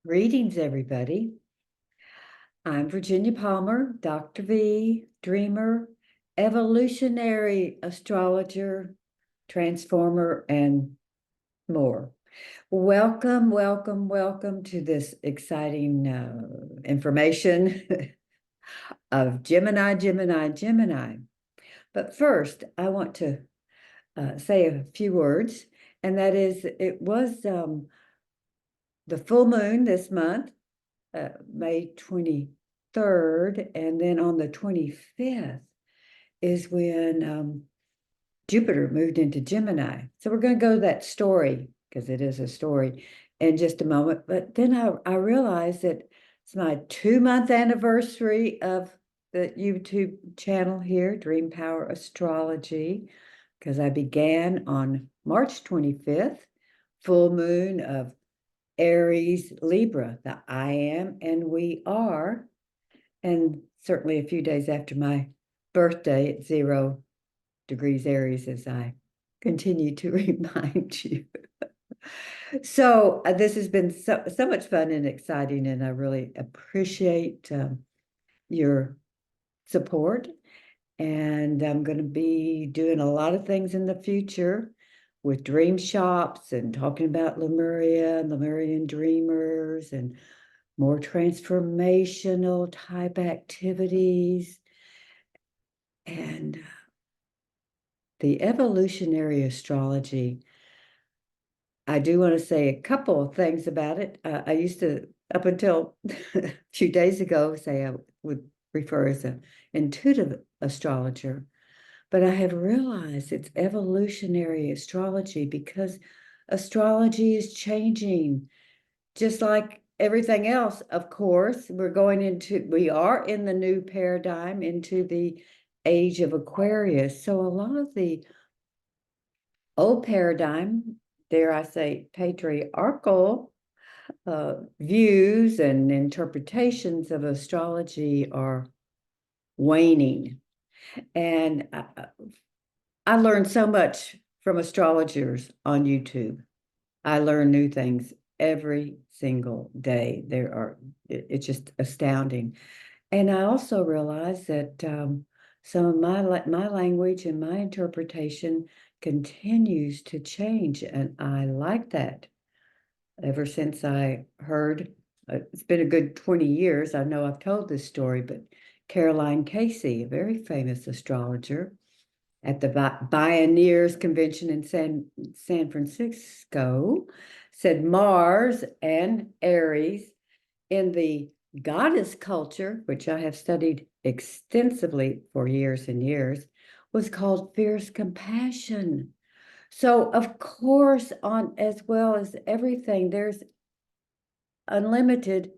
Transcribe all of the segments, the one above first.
Greetings, everybody. I'm Virginia Palmer, Dr. V, dreamer, evolutionary astrologer, transformer, and more. Welcome, welcome, welcome to this exciting information of Gemini, Gemini, Gemini. But first, I want to say a few words, and that is it was the full moon this month. May 23rd, and then on the 25th is when Jupiter moved into Gemini. So we're going to go to that story, because it is a story, in just a moment. But then I realized that it's my 2-month anniversary of the YouTube channel here, Dream Power Astrology, because I began on March 25th, full moon of Aries, Libra, the I am and we are, and certainly a few days after my birthday at 0 degrees Aries, as I continue to remind you. So this has been so much fun and exciting, and I really appreciate your support. And I'm going to be doing a lot of things in the future with dream shops and talking about Lemuria and Lemurian dreamers and more transformational type activities. And the evolutionary astrology, I do want to say a couple of things about it. I used to, up until a few days ago, say I would refer as an intuitive astrologer. But I have realized it's evolutionary astrology because astrology is changing, just like everything else. Of course, we are in the new paradigm, into the age of Aquarius. So a lot of the old paradigm, dare I say, patriarchal views and interpretations of astrology are waning. And I learned so much from astrologers on YouTube. I learn new things every single day. It's just astounding. And I also realized that some of my language and my interpretation continues to change, and I like that. Ever since I heard, it's been a good 20 years. I know I've told this story, but Caroline Casey, a very famous astrologer, at the Bioneers Convention in San Francisco, said Mars and Aries in the goddess culture, which I have studied extensively for years and years, was called fierce compassion. So, of course, on as well as everything, there's unlimited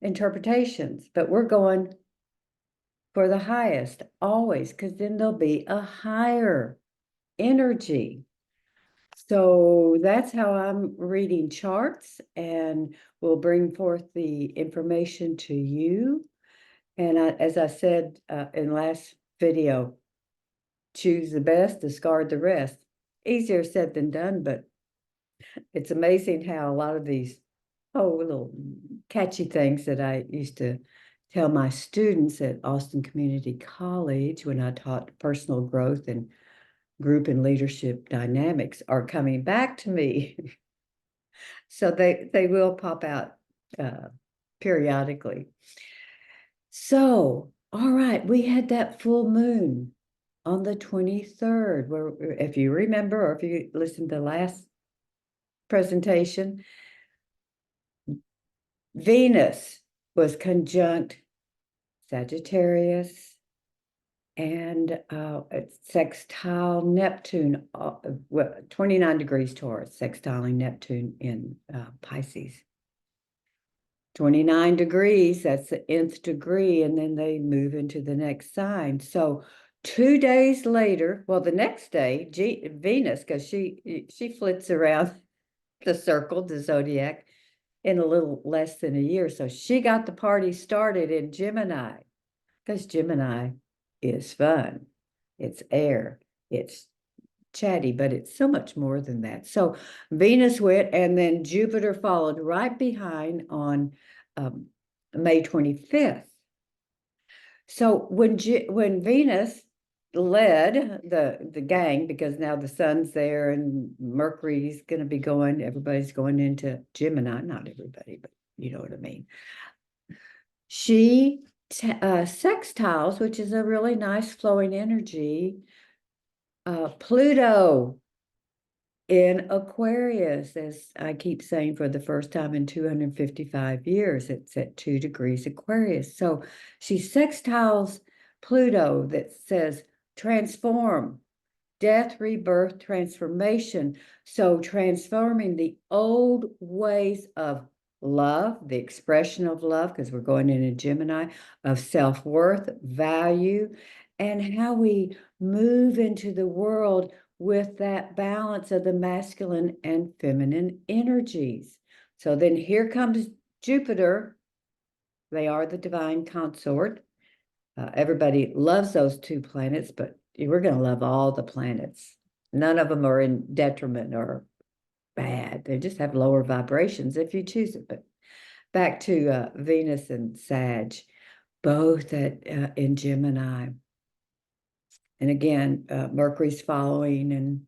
interpretations, but we're going for the highest always, because then there'll be a higher energy. So that's how I'm reading charts, and will bring forth the information to you. And as I said in last video, choose the best, discard the rest. Easier said than done, but it's amazing how a lot of these little catchy things that I used to tell my students at Austin Community College when I taught personal growth and group and leadership dynamics are coming back to me. So they will pop out periodically. So, all right, we had that full moon on the 23rd, where, if you remember, or if you listened to the last presentation, Venus was conjunct Sagittarius and sextile Neptune, 29 degrees Taurus, sextiling Neptune in Pisces. 29 degrees, that's the nth degree, and then they move into the next sign. So 2 days later, well, the next day, Venus, because she flits around the circle, the zodiac, in a little less than a year. So she got the party started in Gemini, because Gemini is fun. It's air. It's chatty, but it's so much more than that. So Venus went, and then Jupiter followed right behind on May 25th. So when Venus led the gang, because now the sun's there and Mercury's going to be going, everybody's going into Gemini, not everybody, but you know what I mean. She sextiles, which is a really nice flowing energy, Pluto in Aquarius, as I keep saying, for the first time in 255 years, it's at 2 degrees Aquarius. So she sextiles Pluto that says transform, death, rebirth, transformation. So transforming the old ways of love, the expression of love, because we're going into Gemini, of self-worth, value, and how we move into the world with that balance of the masculine and feminine energies. So then here comes Jupiter. They are the divine consort. Everybody loves those two planets, but we're going to love all the planets. None of them are in detriment or bad. They just have lower vibrations if you choose it. But back to Venus and Sag, both in Gemini. And again, Mercury's following, and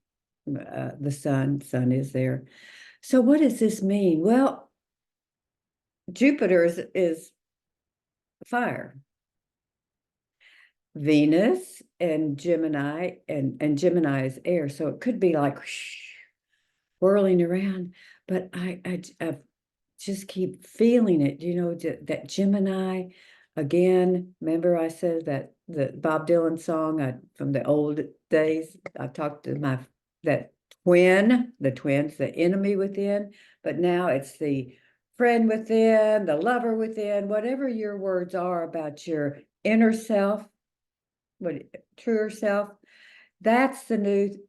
the sun is there. So what does this mean? Well, Jupiter is fire. Venus and Gemini, and Gemini is air, so it could be like whirling around. But I just keep feeling it, that Gemini. Again, remember I said that the Bob Dylan song from the old days. I talked to that the twins, the enemy within, but now it's the friend within, the lover within, whatever your words are about your inner self, what truer self. That's the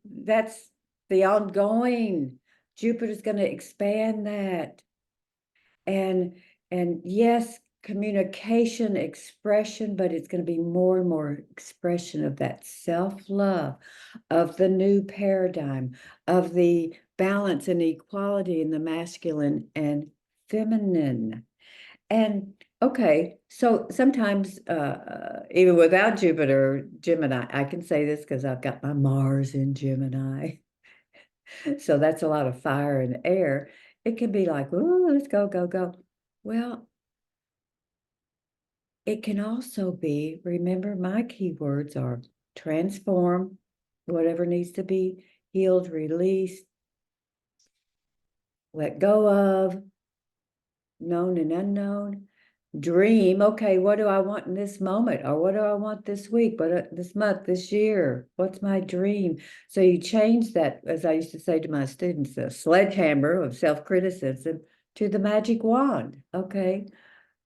ongoing. Jupiter's going to expand that. And yes, communication, expression, but it's going to be more and more expression of that self-love, of the new paradigm, of the balance and equality in the masculine and feminine. And okay, so sometimes even without Jupiter, Gemini, I can say this because I've got my Mars in Gemini. So that's a lot of fire and air. It can be like, oh, let's go, go, go. Well, it can also be, remember, my keywords are transform, whatever needs to be healed, released, let go of, known and unknown. Dream, okay, what do I want in this moment? Or what do I want this week? This month, this year? What's my dream? So you change that, as I used to say to my students, the sledgehammer of self-criticism to the magic wand. Okay,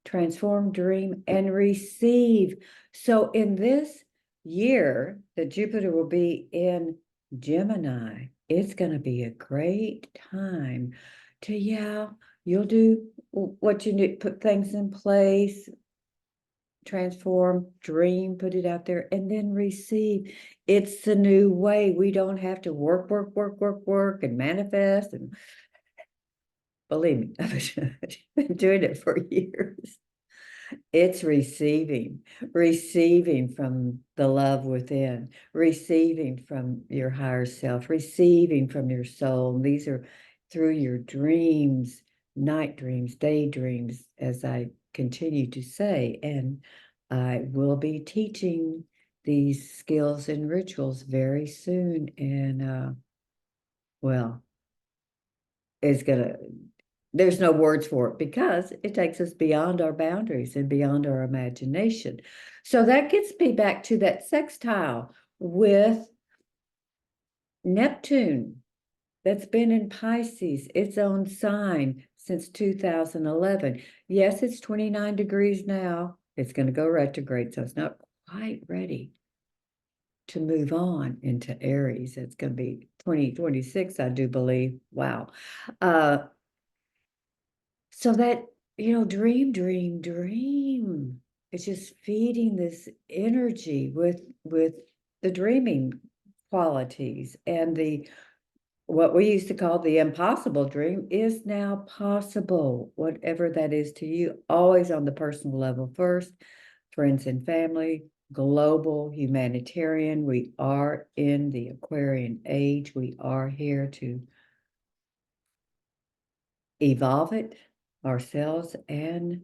transform, dream, and receive. So in this year that Jupiter will be in Gemini, it's going to be a great time to, you'll do what you need, put things in place, transform, dream, put it out there, and then receive. It's the new way. We don't have to work, work, work, work, work, and manifest. And believe me, I've been doing it for years. It's receiving from the love within, receiving from your higher self, receiving from your soul. These are through your dreams, night dreams, daydreams, as I continue to say. And I will be teaching these skills and rituals very soon. And well, it's gonna there's no words for it because it takes us beyond our boundaries and beyond our imagination. So that gets me back to that sextile with Neptune that's been in Pisces, its own sign since 2011. Yes, it's 29 degrees now. It's going to go retrograde, so it's not quite ready to move on into Aries. It's going to be 2026, I do believe. Wow. So that, dream, dream, dream. It's just feeding this energy with the dreaming. qualities, and the what we used to call the impossible dream is now possible, whatever that is to you, always on the personal level first, friends and family, global, humanitarian. We are in the Aquarian age. We are here to evolve it ourselves and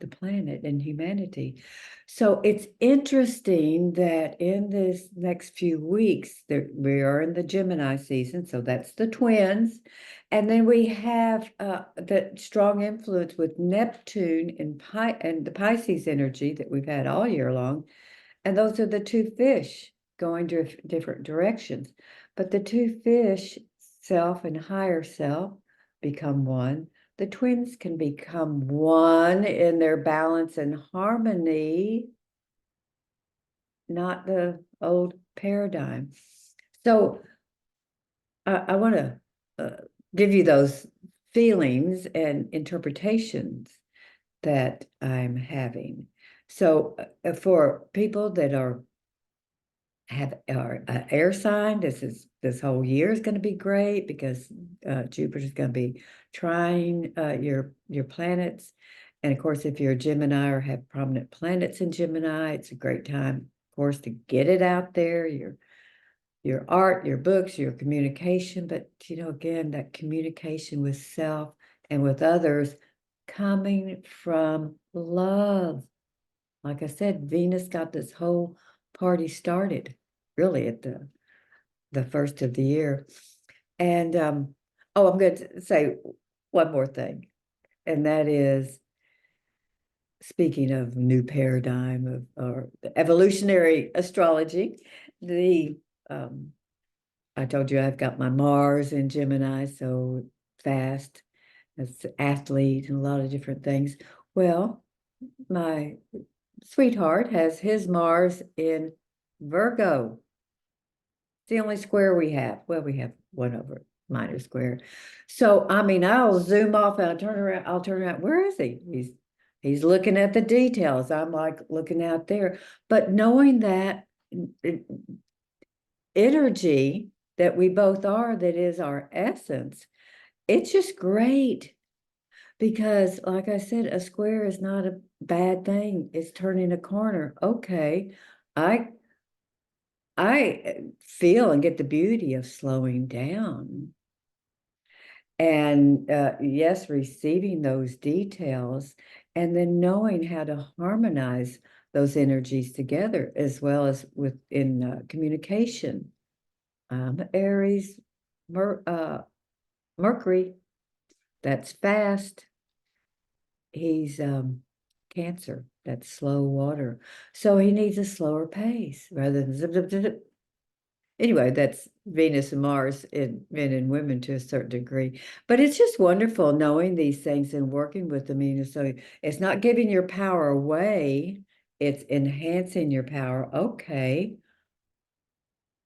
the planet and humanity. So it's interesting that in this next few weeks, we are in the Gemini season, so that's the twins. And then we have the strong influence with Neptune and the Pisces energy that we've had all year long. And those are the two fish going different directions. But the two fish, self and higher self, become one. The twins can become one in their balance and harmony, not the old paradigm. So I want to give you those feelings and interpretations that I'm having. So for people that have our air sign, this whole year is going to be great because Jupiter is going to be trying your planets. And of course, if you're a Gemini or have prominent planets in Gemini, it's a great time, of course, to get it out there, your art, your books, your communication. But again, that communication with self and with others coming from love. Like I said, Venus got this whole party started really at the first of the year. And oh, I'm going to say one more thing, and that is, speaking of new paradigm of or evolutionary astrology, the I told you I've got my Mars in Gemini, so fast, as athlete and a lot of different things. Well, my sweetheart has his Mars in Virgo. It's the only square we have. Well, we have one over minor square. So, I mean, I'll zoom off and I'll turn around. Where is he? He's looking at the details. I'm like looking out there. But knowing that energy that we both are, that is our essence, it's just great. Because, like I said, a square is not a bad thing. It's turning a corner. Okay, I feel and get the beauty of slowing down. And yes, receiving those details and then knowing how to harmonize those energies together, as well as within communication. Aries, Mercury, that's fast. He's Cancer, that's slow water. So he needs a slower pace rather than zip, zip, zip, zip. Anyway, that's Venus and Mars in men and women to a certain degree. But it's just wonderful knowing these things and working with them. So it's not giving your power away, it's enhancing your power. Okay,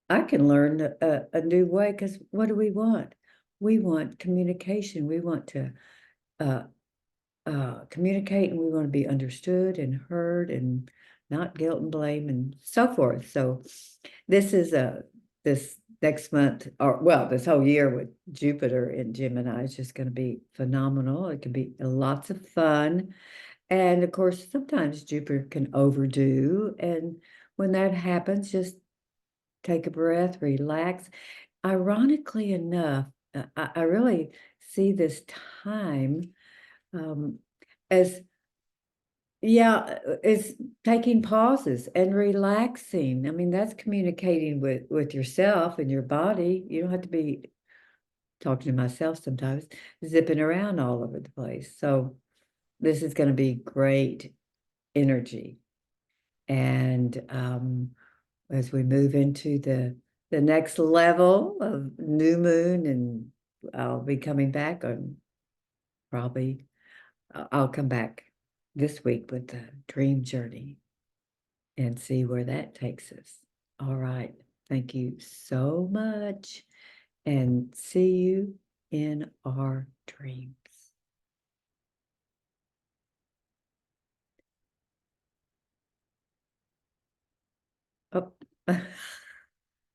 I can learn a new way, because what do we want? We want communication. We want to uh, communicate, and we want to be understood and heard and not guilt and blame and so forth. So this is this next month, or well, this whole year with Jupiter in Gemini is just going to be phenomenal. It can be lots of fun. And of course, sometimes Jupiter can overdo. And when that happens, just take a breath, relax. Ironically enough, I really see this time um, as yeah, it's taking pauses and relaxing. I mean, that's communicating with yourself and your body. You don't have to be talking to myself sometimes, zipping around all over the place. So this is going to be great energy. And as we move into the next level of new moon, and I'll be coming back on probably I'll come back this week with the dream journey and see where that takes us. All right. Thank you so much, and see you in our dreams. Oh,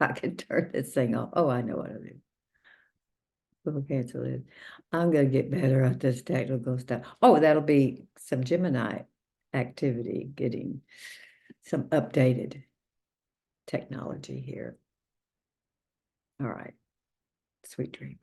I can turn this thing off. Oh, I know what I do. We'll cancel it. I'm gonna get better at this technical stuff. Oh, that'll be some Gemini activity, getting some updated technology here. All right. Sweet dreams.